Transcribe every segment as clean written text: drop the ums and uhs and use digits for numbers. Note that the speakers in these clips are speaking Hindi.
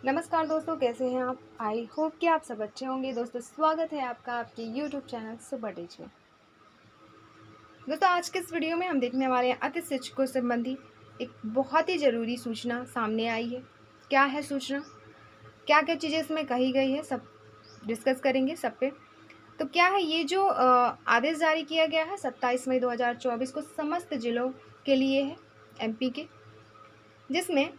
नमस्कार दोस्तों, कैसे हैं आप। आई होप कि आप सब अच्छे होंगे। दोस्तों, स्वागत है आपका आपके यूट्यूब चैनल सुपर टीच में। दोस्तों, आज के इस वीडियो में हम देखने वाले हैं अतिथि शिक्षकों से संबंधी एक बहुत ही ज़रूरी सूचना सामने आई है। क्या है सूचना, क्या क्या चीज़ें इसमें कही गई है, सब डिस्कस करेंगे सब पे। तो क्या है, ये जो आदेश जारी किया गया है 27 मई 2024 को समस्त जिलों के लिए है, एमपी के, जिसमें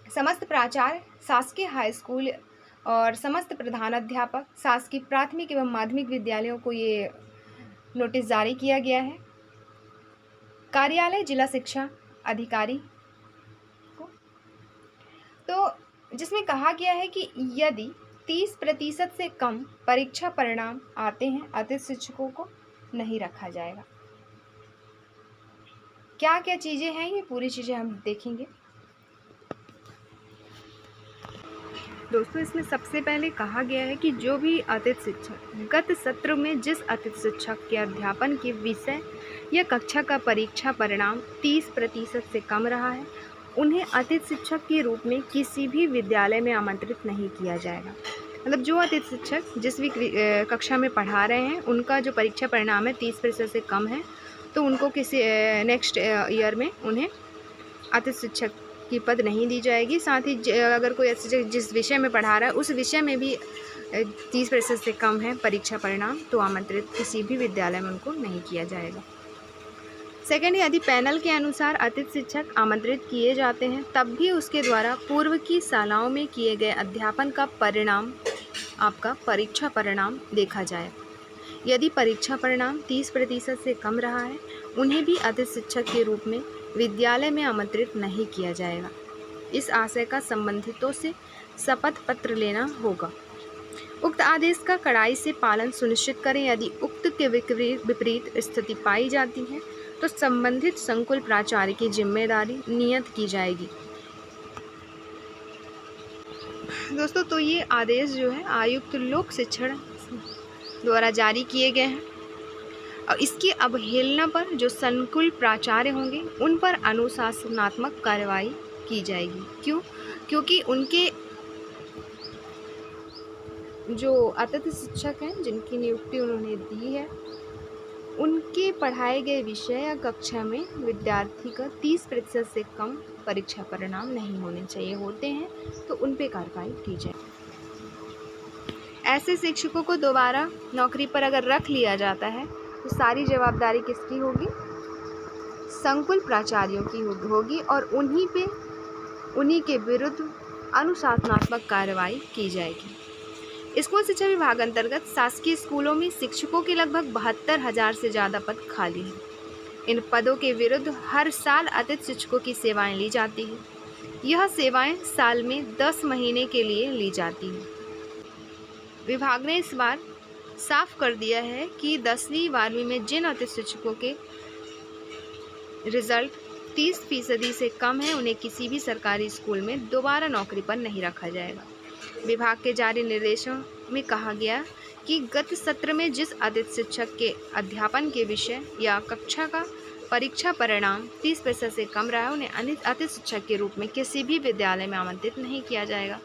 समस्त प्राचार्य, शासकीय हाई स्कूल और समस्त प्रधानाध्यापक, शासकीय प्राथमिक एवं माध्यमिक विद्यालयों को ये नोटिस जारी किया गया है। कार्यालय जिला शिक्षा अधिकारी को, तो जिसमें कहा गया है कि यदि 30% से कम परीक्षा परिणाम आते हैं, अतिथि शिक्षकों को नहीं रखा जाएगा। क्या क्या चीज़ें हैं, ये पूरी चीज़ें हम देखेंगे। दोस्तों, इसमें सबसे पहले कहा गया है कि जो भी अतिथि शिक्षक गत सत्र में जिस अतिथि शिक्षक के अध्यापन के विषय या कक्षा का परीक्षा परिणाम 30% से कम रहा है, उन्हें अतिथि शिक्षक के रूप में किसी भी विद्यालय में आमंत्रित नहीं किया जाएगा। मतलब जो अतिथि शिक्षक जिस भी कक्षा में पढ़ा रहे हैं, उनका जो परीक्षा परिणाम है 30% से कम है, तो उनको किसी नेक्स्ट ईयर में उन्हें अतिथि शिक्षक की पद नहीं दी जाएगी। साथ ही अगर कोई ऐसे जिस विषय में पढ़ा रहा है उस विषय में भी 30% से कम है परीक्षा परिणाम, तो आमंत्रित किसी भी विद्यालय में उनको नहीं किया जाएगा। सेकेंड, यदि पैनल के अनुसार अतिथि शिक्षक आमंत्रित किए जाते हैं, तब भी उसके द्वारा पूर्व की शालाओं में किए गए अध्यापन का परिणाम, आपका परीक्षा परिणाम देखा जाए। यदि परीक्षा परिणाम 30% से कम रहा है, उन्हें भी अतिथि शिक्षक के रूप में विद्यालय में आमंत्रित नहीं किया जाएगा। इस आशय का संबंधितों से शपथ पत्र लेना होगा। उक्त आदेश का कड़ाई से पालन सुनिश्चित करें। यदि उक्त के विपरीत स्थिति पाई जाती है, तो संबंधित संकुल प्राचार्य की जिम्मेदारी नियत की जाएगी। दोस्तों, तो ये आदेश जो है आयुक्त लोक शिक्षण द्वारा जारी किए गए हैं और इसकी अवहेलना पर जो संकुल प्राचार्य होंगे उन पर अनुशासनात्मक कार्रवाई की जाएगी। क्यों? क्योंकि उनके जो अतिथि शिक्षक हैं जिनकी नियुक्ति उन्होंने दी है, उनके पढ़ाए गए विषय या कक्षा में विद्यार्थी का 30% से कम परीक्षा परिणाम नहीं होने चाहिए। होते हैं तो उन पर कार्रवाई की जाए। ऐसे शिक्षकों को दोबारा नौकरी पर अगर रख लिया जाता है तो सारी जवाबदारी किसकी होगी? संकुल प्राचार्यों की होगी और उन्हीं के विरुद्ध अनुशासनात्मक कार्रवाई की जाएगी। स्कूल शिक्षा विभाग अंतर्गत शासकीय स्कूलों में शिक्षकों के लगभग 72,000 से ज़्यादा पद खाली हैं। इन पदों के विरुद्ध हर साल अतिथि शिक्षकों की सेवाएं ली जाती हैं। यह सेवाएं साल में 10 महीने के लिए ली जाती हैं। विभाग ने इस बार साफ कर दिया है कि 10वीं 12वीं में जिन अतिथि शिक्षकों के रिजल्ट 30% से कम है, उन्हें किसी भी सरकारी स्कूल में दोबारा नौकरी पर नहीं रखा जाएगा। विभाग के जारी निर्देशों में कहा गया कि गत सत्र में जिस अतिथि शिक्षक के अध्यापन के विषय या कक्षा का परीक्षा परिणाम 30% से कम रहा है, उन्हें अतिथि शिक्षक के रूप में किसी भी विद्यालय में आमंत्रित नहीं किया जाएगा।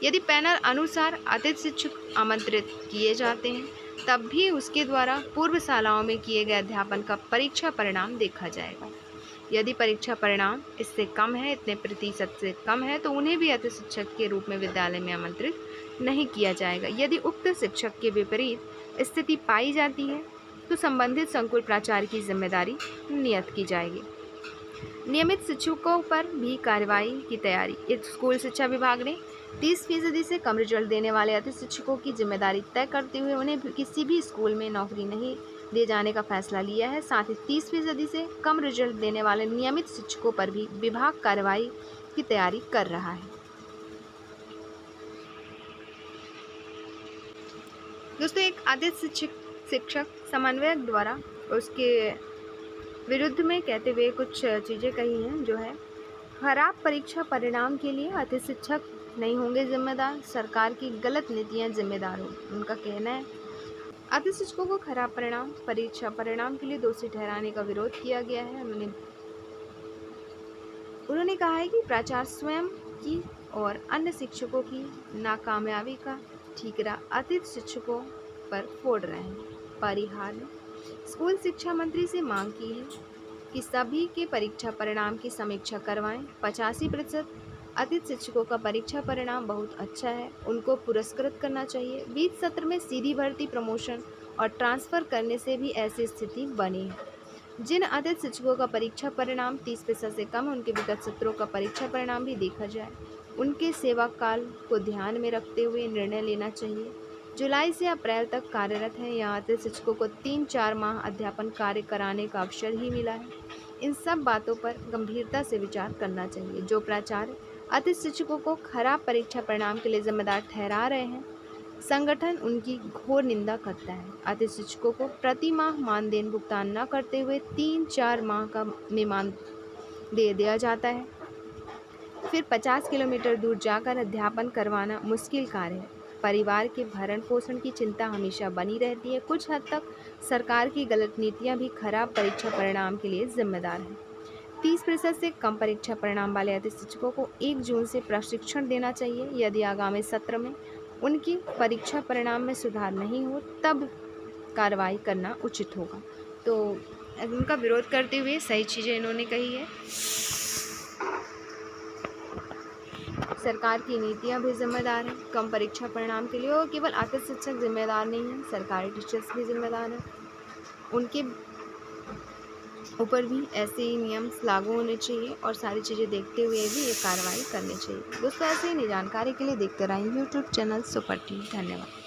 यदि पैनल अनुसार अतिथि शिक्षक आमंत्रित किए जाते हैं, तब भी उसके द्वारा पूर्व शालाओं में किए गए अध्यापन का परीक्षा परिणाम देखा जाएगा। यदि परीक्षा परिणाम इससे कम है, इतने प्रतिशत से कम है, तो उन्हें भी अतिथि शिक्षक के रूप में विद्यालय में आमंत्रित नहीं किया जाएगा। यदि उक्त शिक्षक के विपरीत स्थिति पाई जाती है, तो संबंधित संकुल प्राचार्य की जिम्मेदारी नियत की जाएगी। नियमित शिक्षकों पर भी कार्रवाई की तैयारी। स्कूल शिक्षा विभाग ने 30% से कम रिजल्ट देने वाले अतिथि शिक्षकों की जिम्मेदारी तय करते हुए उन्हें किसी भी स्कूल में नौकरी नहीं दिए जाने का फैसला लिया है। साथ ही 30% से कम रिजल्ट देने वाले नियमित शिक्षकों पर भी विभाग कार्रवाई की तैयारी कर रहा है। दोस्तों, एक अतिथि शिक्षक समन्वयक द्वारा उसके विरुद्ध में कहते हुए कुछ चीज़ें कही हैं, जो है खराब परीक्षा परिणाम के लिए अतिथि शिक्षक नहीं होंगे जिम्मेदार, सरकार की गलत नीतियां जिम्मेदार होंगी। उनका कहना है अतिथि शिक्षकों को खराब परीक्षा परिणाम के लिए दोषी ठहराने का विरोध किया गया है। उन्होंने कहा है कि प्राचार्य स्वयं की और अन्य शिक्षकों की नाकामयाबी का ठीकरा अतिथि शिक्षकों पर फोड़ रहे हैं। परिहार: स्कूल शिक्षा मंत्री से मांग की है कि सभी के परीक्षा परिणाम की समीक्षा करवाएं। 85% अतिथि शिक्षकों का परीक्षा परिणाम बहुत अच्छा है, उनको पुरस्कृत करना चाहिए। बीच सत्र में सीधी भर्ती, प्रमोशन और ट्रांसफ़र करने से भी ऐसी स्थिति बनी है। जिन अतिथि शिक्षकों का परीक्षा परिणाम 30% से कम है, उनके विगत सत्रों का परीक्षा परिणाम भी देखा जाए। उनके सेवा काल को ध्यान में रखते हुए निर्णय लेना चाहिए। जुलाई से अप्रैल तक कार्यरत हैं, यहाँ अतिथि शिक्षकों को 3-4 माह अध्यापन कार्य कराने का अवसर ही मिला है। इन सब बातों पर गंभीरता से विचार करना चाहिए। जो प्राचार्य अतिथि शिक्षकों को खराब परीक्षा परिणाम के लिए जिम्मेदार ठहरा रहे हैं, संगठन उनकी घोर निंदा करता है। अतिथि शिक्षकों को प्रति माह मानदेय भुगतान न करते हुए 3-4 माह का मानदेय दे दिया जाता है, फिर 50 किलोमीटर दूर जाकर अध्यापन करवाना मुश्किल कार्य है। परिवार के भरण पोषण की चिंता हमेशा बनी रहती है। कुछ हद तक सरकार की गलत नीतियां भी खराब परीक्षा परिणाम के लिए जिम्मेदार हैं। 30% से कम परीक्षा परिणाम वाले अतिथि शिक्षकों को 1 जून से प्रशिक्षण देना चाहिए। यदि आगामी सत्र में उनकी परीक्षा परिणाम में सुधार नहीं हो, तब कार्रवाई करना उचित होगा। तो उनका विरोध करते हुए सही चीज़ें इन्होंने कही है। सरकार की नीतियां भी जिम्मेदार हैं कम परीक्षा परिणाम के लिए, और केवल अतिथि शिक्षक जिम्मेदार नहीं हैं, सरकारी टीचर्स भी जिम्मेदार हैं। उनके ऊपर भी ऐसे ही नियम लागू होने चाहिए और सारी चीज़ें देखते हुए भी ये कार्रवाई करनी चाहिए। दोस्तों, ऐसे ही नई जानकारी के लिए देखते रहें यूट्यूब चैनल सुपर टीवी। धन्यवाद।